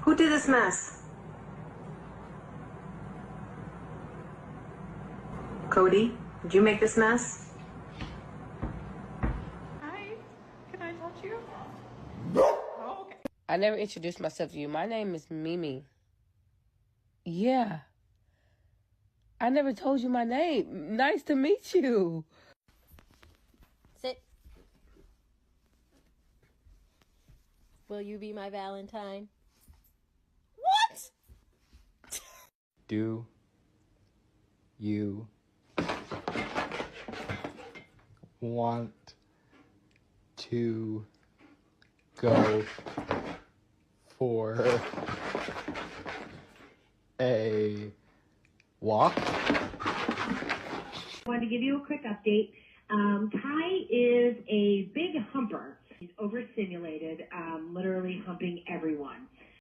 Who did this mess? Cody, did you make this mess? Hi, can I touch you? Oh, okay. I never introduced myself to you. My name is Mimi. Yeah. I never told you my name. Nice to meet you. Sit. Will you be my Valentine? What? Do you want to go for a walk? Wanted to give you a quick update. Kai is a big humper. He's overstimulated, literally humping everyone.